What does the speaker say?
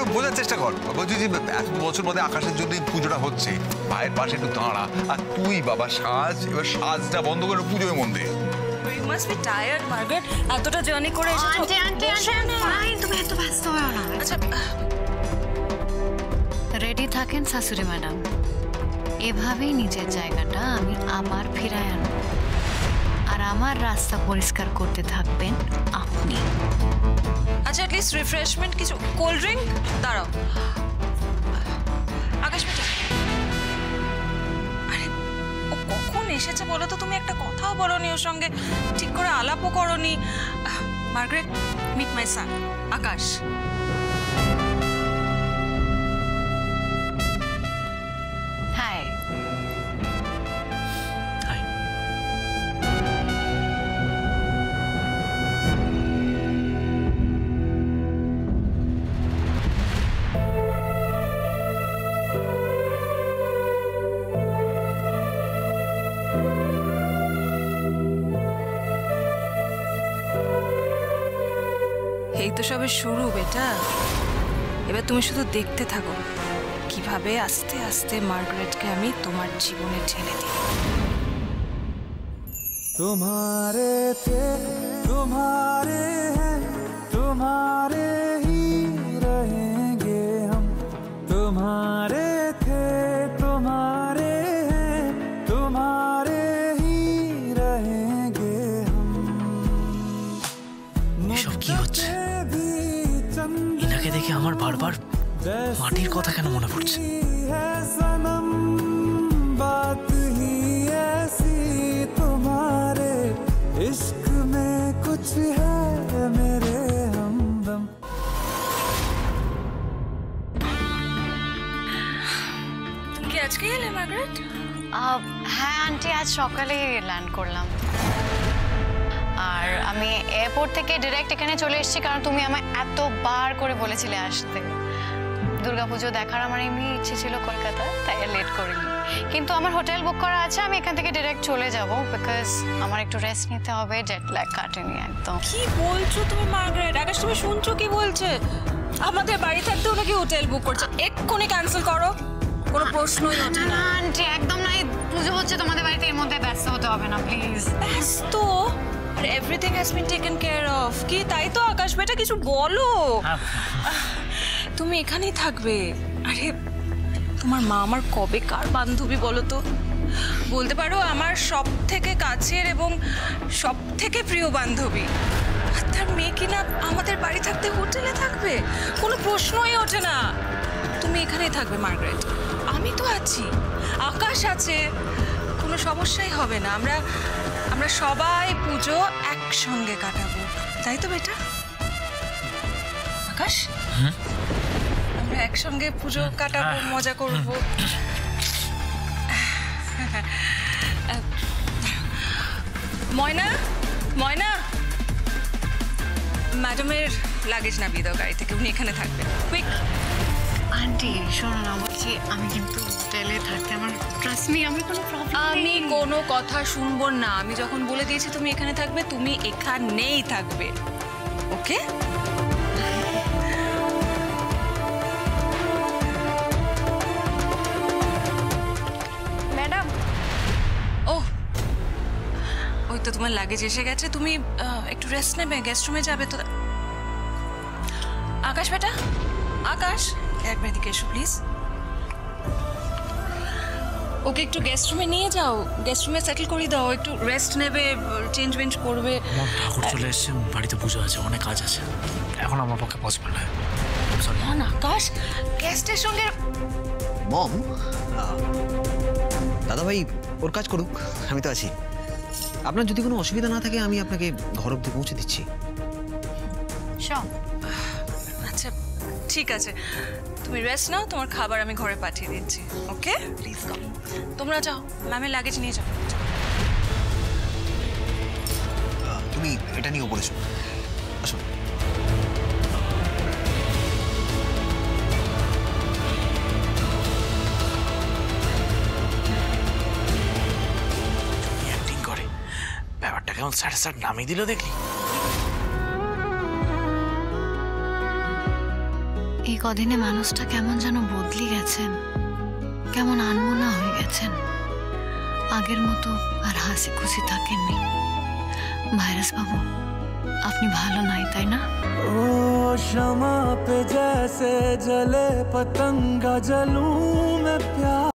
একটু বোঝার চেষ্টা কর। বলছি যে এত বছর বাদে আকাশের জন্য পুজোটা হচ্ছে, ভাইয়ের পাশে একটু দাঁড়া। আর তুই বাবা সাজ, এবার সাজটা বন্ধ করে পুজোয় মন দে। You must be tired, Margaret. এতটা জার্নি করে এসেছো। আন্টি ফাইন, তুমি এত ব্যস্ত হও না। আচ্ছা রেডি থাকেন শাশুড়ি ম্যাডাম, এভাবেই নিজের জায়গাটা আমি আবার ফিরায় আনব, আর আমার রাস্তা পরিষ্কার করতে থাকবেন আপনি। আচ্ছা অ্যাটলিস্ট রিফ্রেশমেন্ট কিছু, কোল্ড ড্রিঙ্ক। দাঁড়াও আকাশ বেটা, আরে ও কখন এসেছে বলো তো? তুমি একটা কথাও বলোনি ওর সঙ্গে, ঠিক করে আলাপও করনি। Margaret, meet my son Akash. Hi. এই তো সবে শুরু বেটা, এবার তুমি শুধু দেখতে থাকো কিভাবে আস্তে আস্তে মার্গারেটকে আমি তোমার জীবনে ঠেলে দিই। तुम्हारे थे तुम्हारे हैं तुम्हारे ही रहेंगे हम, तुम्हारे थे तुम्हारे हैं तुम्हारे ही रहेंगे हम। এসব কি হচ্ছে? এনাকে দেখে আমার বারবার মাটির কথা কেন মনে পড়ছে? सनम बात ही ऐसी तुम्हारे इश्क में कुछ है मेरे हमदम। তুমি কি আজকে এলে মার্গারেট? হ্যাঁ আন্টি, আজ সকালে ল্যান্ড করলাম, আর আমি এয়ারপোর্ট থেকে ডিরেক্ট এখানে চলে এসেছি, কারণ তুমি আমায় এতবার করে বলেছিলে আসতে। দুর্গাপুজো দেখার আমার এমনি ইচ্ছে ছিল কলকাতা, তাই লেট করিনি। কিন্তু আমার হোটেল বুক করা আছে, আমি এখান থেকে ডিরেক্ট চলে যাব, বিকজ আমার একটু রেস্ট নিতে হবে, জেট ল্যাগ কাটেনি একদম। কি বলছো তুমি মার্গারেট? আকাশ তুমি শুনছো কি বলছে? আমাদের বাড়ি থাকতেও নাকি হোটেল বুক করছে, এক্ষুনি ক্যান্সেল করো, কোনো প্রশ্নই ওঠে না। আন্টি একদম না, পুজো হচ্ছে তোমাদের বাড়িতে, এর মধ্যে ব্যস্ত হতে হবে না প্লিজ। ব্যস্ত? আর everything has been taken care of. কি তাই তো আকাশ বেটা, কিছু বলো। তুমি এখানেই থাকবে। আরে তোমার মা আমার কবে কার বান্ধবী বলো তো? বলতে পারো আমার সব থেকে কাছের এবং সব থেকে প্রিয় বান্ধবী। আর তার মেয়ে কিনা আমাদের বাড়ি থাকতে হোটেলে থাকবে, কোনো প্রশ্নই ওঠে না। তুমি এখানেই থাকবে মার্গারেট, আমি তো আছি, আকাশ আছে, কোনো সমস্যাই হবে না। আমরা সবাই পুজো একসঙ্গে কাটাবো, তাই তো বেটা? আকাশ, আমরা একসঙ্গে পুজো কাটাবো, মজা করবো। ময়না, ময়না, ম্যাডামের লাগেজ নামিয়ে দাও গাড়ি থেকে, উনি এখানে থাকবেন। কুইক। আন্টি শোনো না, বলছি আমি কিন্তু হোটেলে থাকতে আমার ট্রাস্ট মি, আমি কোনো প্রবলেম, আমি কোনো কথা শুনবো না। আমি যখন বলে দিয়েছি তুমি এখানে থাকবে, তুমি এখানেই থাকবে, ওকে? ম্যাডাম। ও ওই তো তোমার লাগেজ এসে গেছে, তুমি একটু রেস্ট নেবে, গেস্ট রুমে যাবে তো। আকাশ বেটা, আকাশ একবার এদিকে এসো প্লিজ। ওকে একটু গেস্ট রুমে নিয়ে যাও, গেস্ট রুমে সেটেল করে দাও, একটু রেস্ট নেবে, চেঞ্জ বেঞ্জ করবে। আমার ঠাকুর চলে এসছে, বাড়িতে পুজো আছে, অনেক কাজ আছে, এখন আমার পক্ষে পসিবল নয়। না আকাশ, গেস্টের সঙ্গে। মম, দাদাভাই ওর কাজ করুক, আমি তো আছি। আপনার যদি কোনো অসুবিধা না থাকে আমি আপনাকে ঘর অব্দি পৌঁছে দিচ্ছি। আচ্ছা ঠিক আছে, তুমি রেস্ট নাও, তোমার খাবার আমি ঘরে পাঠিয়ে দিচ্ছি, ওকে? প্লিজ কাম, তোমরা যাও, ম্যামের লাগেজ নিয়ে যাও। তুমি এটা নিয়ে ওপরে শোনো, আসো। অ্যাক্টিং করে, ব্যাপারটা কেমন স্যার স্যার নামিয়ে দিল দেখলি? এই কদিনে মানুষটা কেমন যেন বদলে গেছেন, কেমন আনমনা হয়ে গেছেন। আগের মতো আর হাসি খুশি থাকেননি। ভাইরাস বাবু, আপনি ভালো নাই, তাই না? ओ शमा पे जैसे जले पतंगा जलूं मैं प्यार